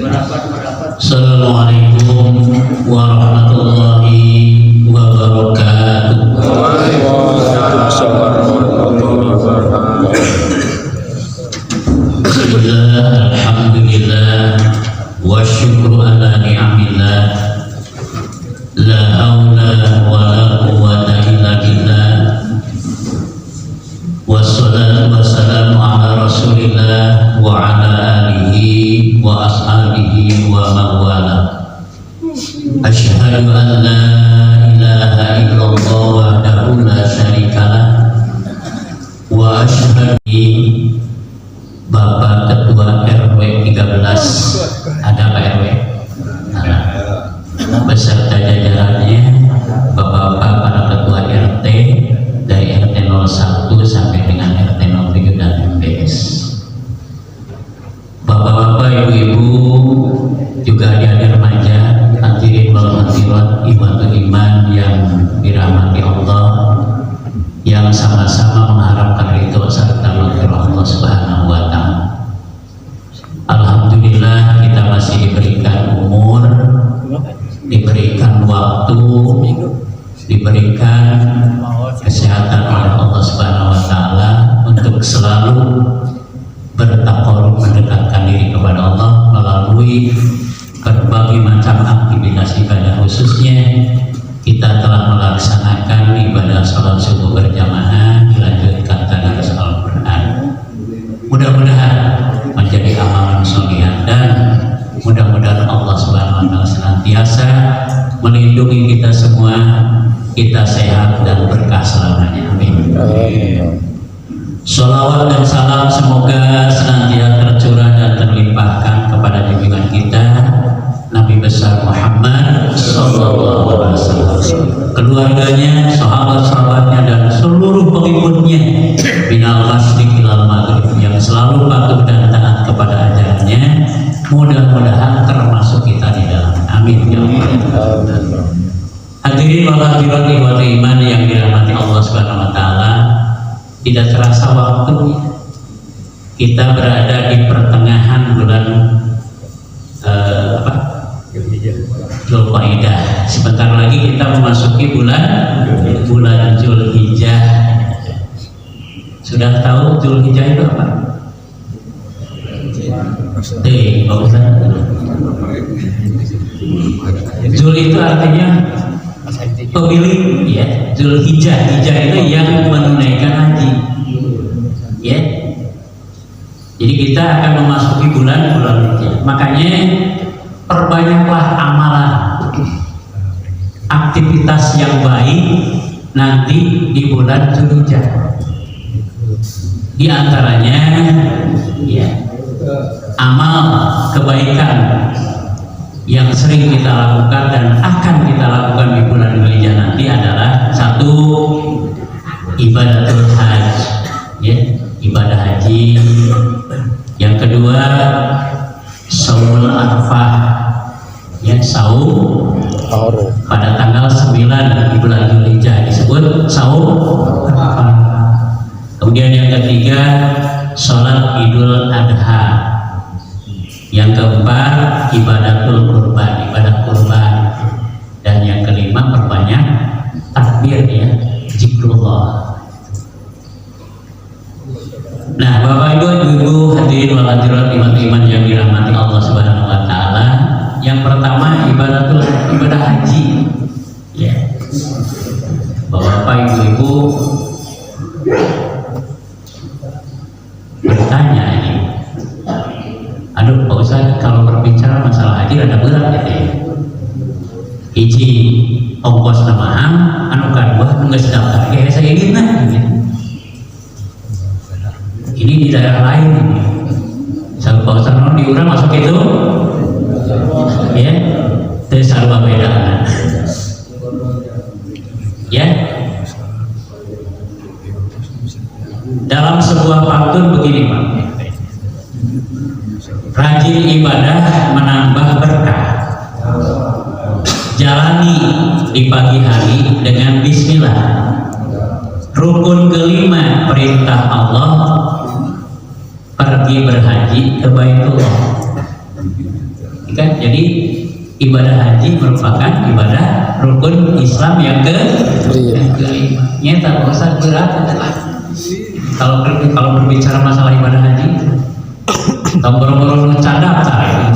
Assalamualaikum warahmatullahi wabarakatuh. Bismillah, alhamdulillah, wa syukru ala ni'amillah, la hawla wa la quwwata illa billah, wassalatu wassalamu ala rasulillah wa ala alihi wa ashabihi wa mawala. Asyhadu an la ilaha illallah wahdahu la syarikalah wa asyhadu Bapak Ketua RW 13, ada Pak RW? Nah, beserta jajarannya, Bapak-bapak para Ketua RT dari RT 01 sampai dengan RT 07 dan MPS. Bapak-bapak, ibu-ibu, juga adik-adik remaja, hadirin wal hadirat, ikhwatul iman yang dirahmati Allah, yang sama-sama mengharapkan ridho serta maghfirah Allah Subhanahu wa Ta'ala. Alhamdulillah, kita masih diberikan umur, diberikan waktu, diberikan kesehatan oleh Allah Subhanahu wa Ta'ala untuk selalu bertaqarrub, mendekatkan diri kepada Allah melalui berbagai macam aktivitas ibadah. Khususnya kita telah melaksanakan ibadah sholat subuh berjamaah, dilanjutkan tadarus Al-Quran. Mudah-mudahan menjadi amalan sholihah, dan mudah-mudahan Allah Subhanahu wa Ta'ala senantiasa melindungi kita semua, kita sehat dan berkah selamanya. Amin. Sholawat dan salam semoga senantiasa tercurah dan terlimpahkan kepada junjungan kita Nabi besar Muhammad sallallahu alaihi wasallam, keluarganya, sahabat-sahabatnya, dan seluruh pengikutnya minal masyriq ilal maghrib, yang selalu patuh dan taat kepada ajarannya. Mudah-mudahan termasuk kita di dalam. Amin ya Allah. Hadirin wal hadirat ikhwatul iman yang dirahmati Allah Subhanahu wa Ta'ala, tidak terasa waktunya kita berada di pertengahan bulan Dzulqa'dah. Sebentar lagi kita memasuki bulan Dzulhijjah. Sudah tahu Dzulhijjah itu apa? Dzul itu artinya pemilih, ya. Dzulhijjah, hijjah itu yang menunaikan haji, ya. Jadi kita akan memasuki bulan Dzulhijjah. Makanya perbanyaklah amalan, aktivitas yang baik nanti di bulan Dzulhijjah. Di antaranya, ya, amal kebaikan yang sering kita lakukan dan akan kita lakukan di bulan Dzulhijjah nanti adalah: satu, ibadatul hajj, ya, ibadah haji. Yang kedua, Saumul Arafah, ya, saum pada tanggal 9 di bulan Dzulhijjah disebut saum Arafah. Kemudian yang ketiga, sholat Idul Adha. Yang keempat, ibadatul kurban, ibadah kurban. Dan yang kelima, perbanyak takbir, ya, zikrullah. Nah, Bapak Ibu, hadirin wal hadirat iman yang dirahmati Allah Subhanahu wa Ta'ala, yang pertama ibadah haji, ya. Bapak Ibu bertanya ini, aduh Pak Ustadz, kalau berbicara masalah haji ada berat gitu ya. Hiji ongkos namahang, anu kadua nggak sedang kayak saya ingin nah, gitu. Ini di daerah lain ini. Misalnya Pak Ustadz di urang masuk itu, ya, terus selalu beda, ya. Dalam sebuah pantun begini, Pak: rajin ibadah menambah berkah, jalani di pagi hari dengan bismillah. Rukun kelima perintah Allah, pergi berhaji ke Baitullah. Kan? Jadi ibadah haji merupakan ibadah rukun Islam yang kelima. Nyata Ustaz berat kalau berbicara masalah ibadah haji. Kalau boro-boro canda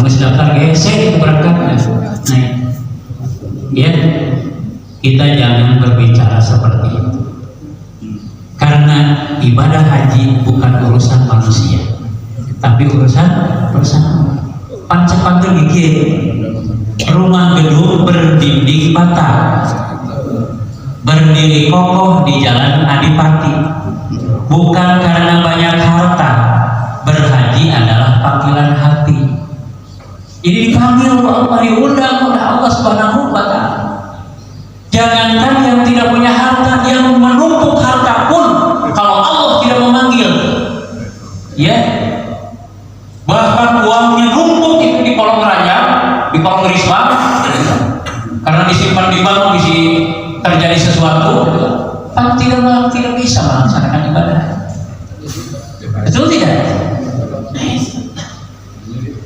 mesti daftar gesek berangkatnya. Nah, ya kita jangan berbicara seperti itu. Karena ibadah haji bukan urusan manusia, tapi urusan bersama. Pancepan gigi, rumah gedung berdinding bata, berdiri kokoh di jalan Adipati, bukan karena banyak harta. Berhaji adalah panggilan hati. Ini dipanggil Allah, diundang oleh Allah Subhanahu wa Ta'ala. Jangankan yang tidak punya harta, yang menumpuk harta pun kalau Allah tidak memanggil, ya, bahkan uangnya numpuk itu di kolong raja, di kolong risma, karena disimpan di bank bisa terjadi sesuatu, kan tidak bisa melaksanakan ibadah. Betul tidak?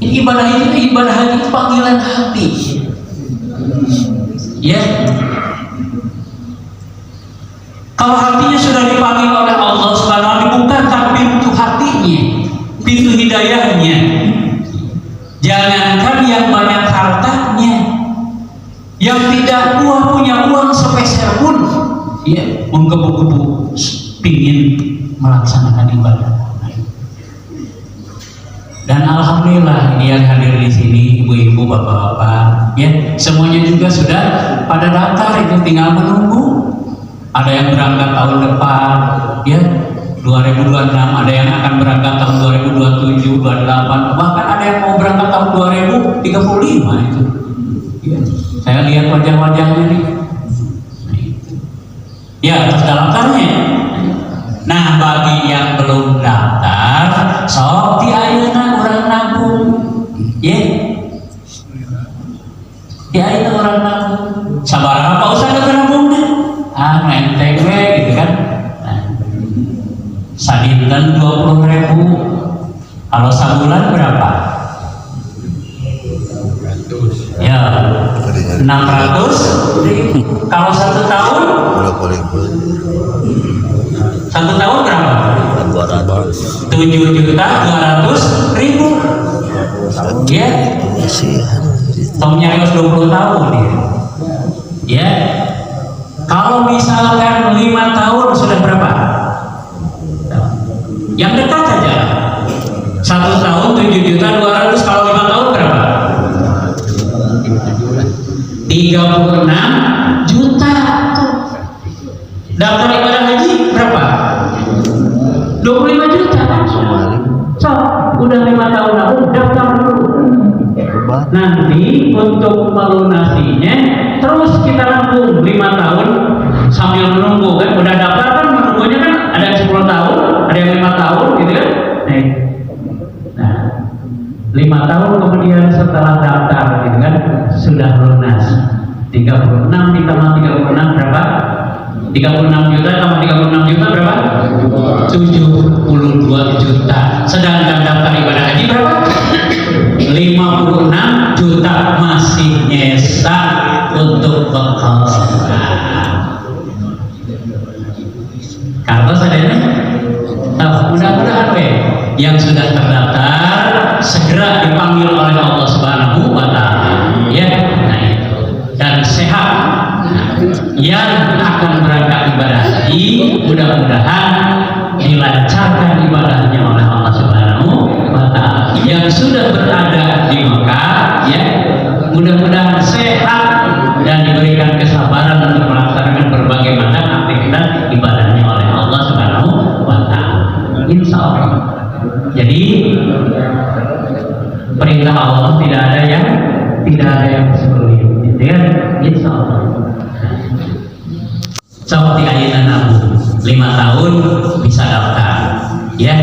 Ini ibadah haji itu panggilan hati, ya. Kalau hatinya sudah dipanggil oleh Allah Subhanahu wa Ta'ala, dibukakan pintu hatinya, pintu hidayahnya. Jangankan yang banyak hartanya, yang tidak punya uang sepeser pun, ya, menggebu-gebu pingin melaksanakan ibadah. Dan alhamdulillah ini yang hadir di sini, ibu-ibu, bapak-bapak, ya, semuanya juga sudah pada daftar, itu tinggal menunggu. Ada yang berangkat tahun depan, ya, 2026, ada yang akan berangkat tahun 2027, 28, bahkan ada yang mau berangkat tahun 2035 itu. Ya, saya lihat wajah-wajahnya nih. Ya, terus daftarnya. Nah, bagi yang belum daftar, sok di ayeuna urang nabung, ya. Di ayeuna urang nabung. Sabaraha Pak Ustaz keur nabungna? Enteng we gitu kan. Nah, sadinten 20.000. Kalau sebulan berapa? Ya, 600. Kalau 1 tahun? 1 tahun berapa? 7.200.000. Ya, tomnya 20 tahun ya. Kalau misalkan 5 tahun sudah berapa? Yang dekat saja. 1 tahun 7.200.000. Kalau 5 tahun berapa? 36 juta. Daftar ibadah haji berapa? 25 juta kan? So, udah 5 tahun lalu daftar dulu. Nanti untuk melunasinya terus kita nabung 5 tahun sambil menunggu kan. Udah daftar kan menunggunya kan ada yang 10 tahun, ada yang 5 tahun gitu kan. Nah, 5 tahun kemudian setelah daftar gitu kan sudah lunas. 36 ditambah 36 berapa? 36 juta tambah 36 juta berapa? 72 juta. Sedangkan daftar ibadah haji berapa? 56 juta, masih nyesa untuk bekal. Karena sadanya, mudah-mudahan yang sudah terdaftar segera dipanggil oleh Allah Subhanahu wa Ta'ala, ya. Nah, itu. Dan sehat. Yang akan berangkat ibadah haji, mudah-mudahan dilancarkan ibadahnya oleh Allah Subhanahu wa Ta'ala. Yang sudah berada di Mekah, ya, mudah-mudahan sehat dan diberikan kesabaran untuk melaksanakan berbagai macam aktivitas ibadahnya oleh Allah Subhanahu wa Ta'ala. Insya Allah. Jadi perintah Allah tidak ada yang sulit, ya. Insya Allah. Coba di ayeuna nabung 5 tahun bisa daftar, ya.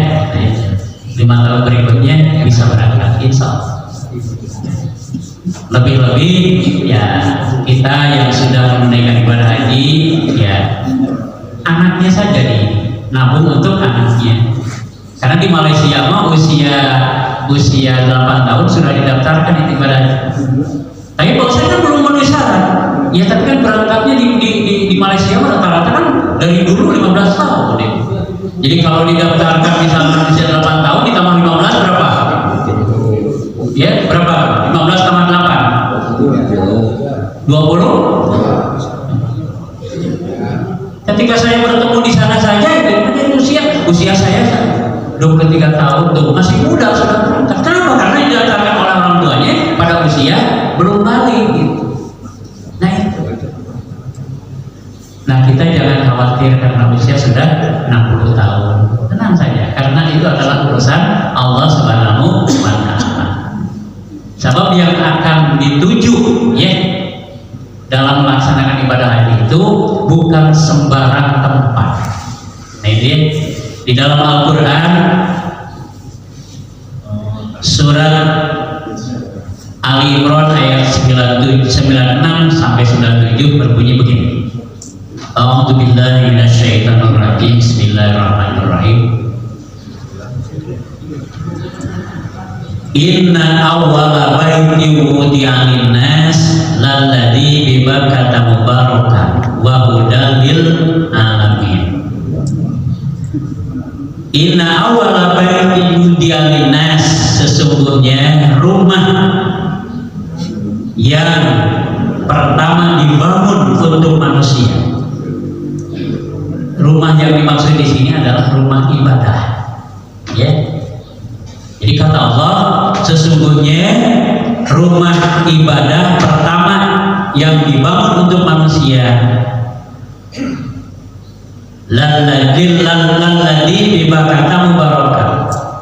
5 tahun berikutnya bisa berangkat, insya Allah. Lebih-lebih ya kita yang sudah menunaikan ibadah haji, ya anaknya saja nih nabung untuk anaknya. Karena di Malaysia mah usia usia 8 tahun sudah didaftarkan itu ibadah. Tapi Pak Ustaz kan belum memenuhi syarat. Ya tapi kan berangkatnya di Malaysia rata-rata kan dari dulu 15 tahun deh. Jadi kalau didaftarkan misalnya usia 8 tahun ditambah 15 berapa? Ya berapa? 15 tambah 8 20. Ketika saya bertemu di sana saja itu usia saya 23 tahun tuh masih muda sudah berangkat. Kenapa? Karena didaftarkan oleh orang tuanya pada usia belum balik gitu. Nah itu. Nah kita jangan khawatir karena usia sudah 60 tahun. Tenang saja karena itu adalah urusan Allah Subhanahu wa Ta'ala. Sebab yang akan dituju ya dalam melaksanakan ibadah haji itu bukan sembarang tempat. Nah ini di dalam Al-Quran surat Ali Imran ayat 96 sampai 97 berbunyi begini. A'udzubillahi minasyaitonirrajim. Bismillahirrahmanirrahim. Inna awwala baitin wudi'a lin-nas lalladzi bi Bakkata mubarakan wa hudan lil alamin. Inna awwala baitin wudi'a lin-nas, sesungguhnya rumah yang pertama dibangun untuk manusia. Rumah yang dimaksud di sini adalah rumah ibadah. Ya. Jadi kata Allah, sesungguhnya rumah ibadah pertama yang dibangun untuk manusia lalladzi bi Bakkata mubarakan,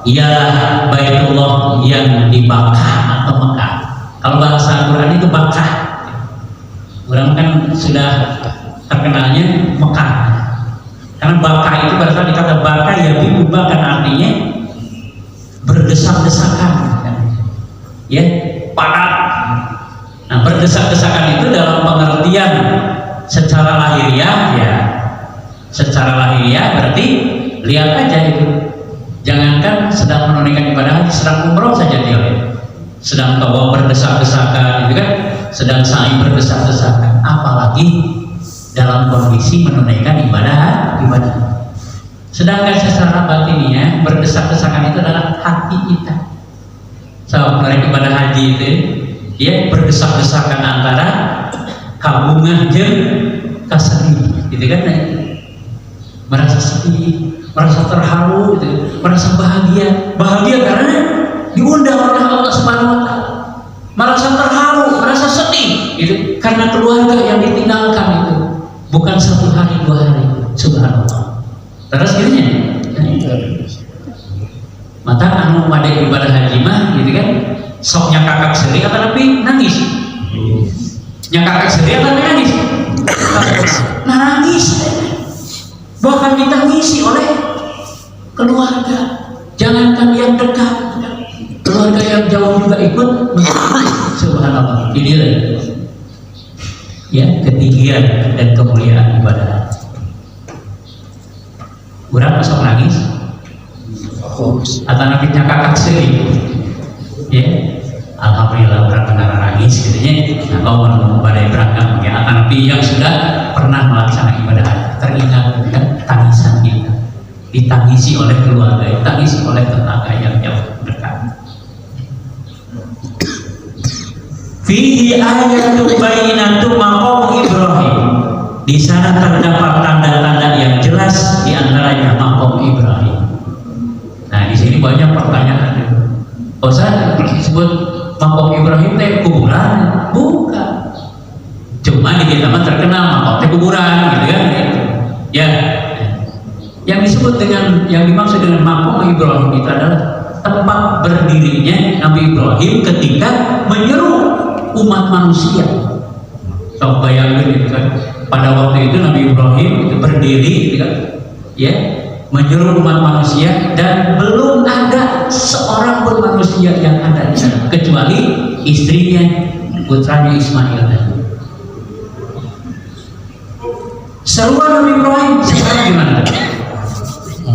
ialah Baitullah yang di Bakkah atau Mekah. Kalau bahasa Al-Quran itu Bakkah. Orang kan sudah terkenalnya Mekah. Karena Bakkah itu berasal dari kata Bakkah yang diubahkan artinya berdesak-desakan, ya, padat. Nah, berdesak-desakan itu dalam pengertian secara lahiriah, ya, secara lahiriah berarti lihat aja itu. Jangankan sedang menunaikan ibadah haji, sedang umroh saja dia lihat. Sedang tawa berdesak-desakan, itu kan, sedang sa'i berdesak-desakan. Apalagi dalam kondisi menunaikan ibadah. Sedangkan secara batinnya berdesak-desakan itu adalah hati kita. So, mereka ibadah haji itu ya berdesak-desakan antara kabungan jeung kaseni, gitu kan? Merasa sedih, merasa terharu, gitu, merasa bahagia karena diundang oleh Allah Subhanahu wa Ta'ala. Merasa terharu, merasa sedih, gitu, karena keluarga yang ditinggalkan itu bukan 1 hari 2 hari, subhanallah. Terus gini, mata anu pada ibadah haji mah, gitu kan, soknya kakak seri atau tapi nangis, kakak seri atau nangis, nangis, bahkan ditangisi oleh keluarga. Jangankan yang dekat, keluarga yang jauh juga ikut, subhanallah. Ini ya ketinggian dan kemuliaan ibadah. Kurang masuk nangis atau nakitnya kakak seri, ya, alhamdulillah orang benar nangis, gitu. Nah, kau mau badai berangkat, ya, atau nabi yang sudah pernah melaksanakan ibadah teringat kan tangisan kita, ditangisi oleh keluarga, ditangisi oleh tetangga yang jauh dekat. Fihi ayatun bayyinatun maqam Ibrahim. Di sana terdapat tanda-tanda yang jelas, di antaranya maqam Ibrahim. Nah, di sini banyak pertanyaan. Ustaz, disebut maqam Ibrahim teh kuburan? Bukan. Cuma di kita mah terkenal maqam teh kuburan, gitu kan? Ya. Yang disebut dengan, yang dimaksud dengan maqam Ibrahim itu adalah tempat berdirinya Nabi Ibrahim ketika menyeru umat manusia. So, bayangin gitu kan, pada waktu itu Nabi Ibrahim itu berdiri, gitu kan, ya, menyeru umat manusia, dan belum ada seorang pun manusia yang ada di sana kecuali istrinya, putranya Ismail. Seruan Nabi Ibrahim sekarang gimana?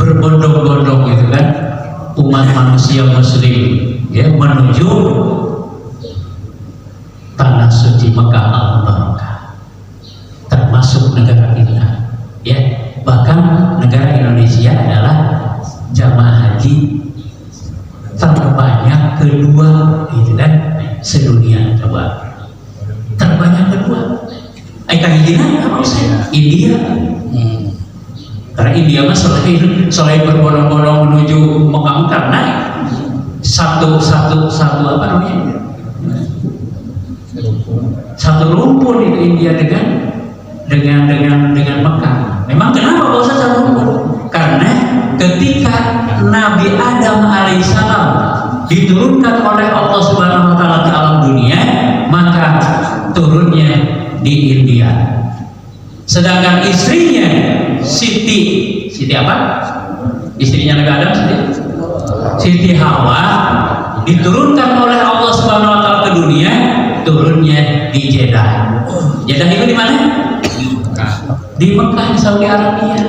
Berbondong-bondong, gitu kan, umat manusia muslim ya, menuju tanah suci Mekah al-Mubarakah, termasuk negara kita, ya. Bahkan negara Indonesia adalah jamaah haji terbanyak kedua, gitu kan, sedunia. Coba terbanyak kedua. Kahijina apa sih? India. Karena India mah selain berbondong-bondong menuju Mekah, karena satu apa namanya? Satu rumpun itu India dengan Mekah. Memang kenapa Pak Ustaz satu rumpun? Karena ketika Nabi Adam alaihissalam diturunkan oleh Allah Subhanahu wa taala ke alam dunia, maka turunnya di India. Sedangkan istrinya Siti apa? Istrinya Nabi Adam, Siti Hawa, diturunkan oleh Allah Subhanahu wa taala ke dunia, turunnya di Jeddah. Jeddah itu di mana? Di Mekah, di Saudi Arabia.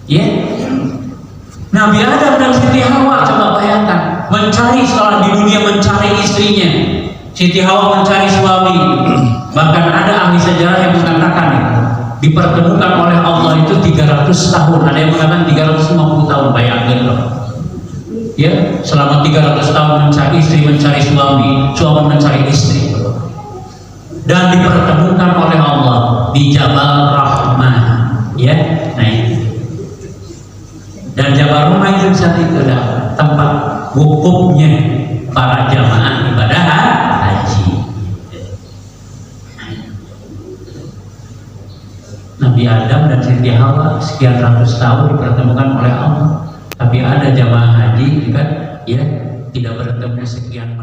Ya. Nabi Adam dan Siti Hawa, coba bayangkan, mencari setelah di dunia, mencari istrinya. Siti Hawa mencari suami. Bahkan ada ahli sejarah yang mengatakan dipertemukan oleh Allah itu 300 tahun. Ada yang mengatakan 350 tahun. Bayangkan loh. Ya, selama 300 tahun mencari istri, mencari suami mencari istri. Dan dipertemukan oleh Allah di Jabal Rahmah. Ya, nah ini. Dan Jabal Rahmah itu saat itu adalah tempat wukufnya para jamaah ibadah haji. Nabi Adam dan Siti Hawa sekian ratus tahun dipertemukan oleh Allah, tapi ada jamaah haji kan, ya, tidak bertemu sekian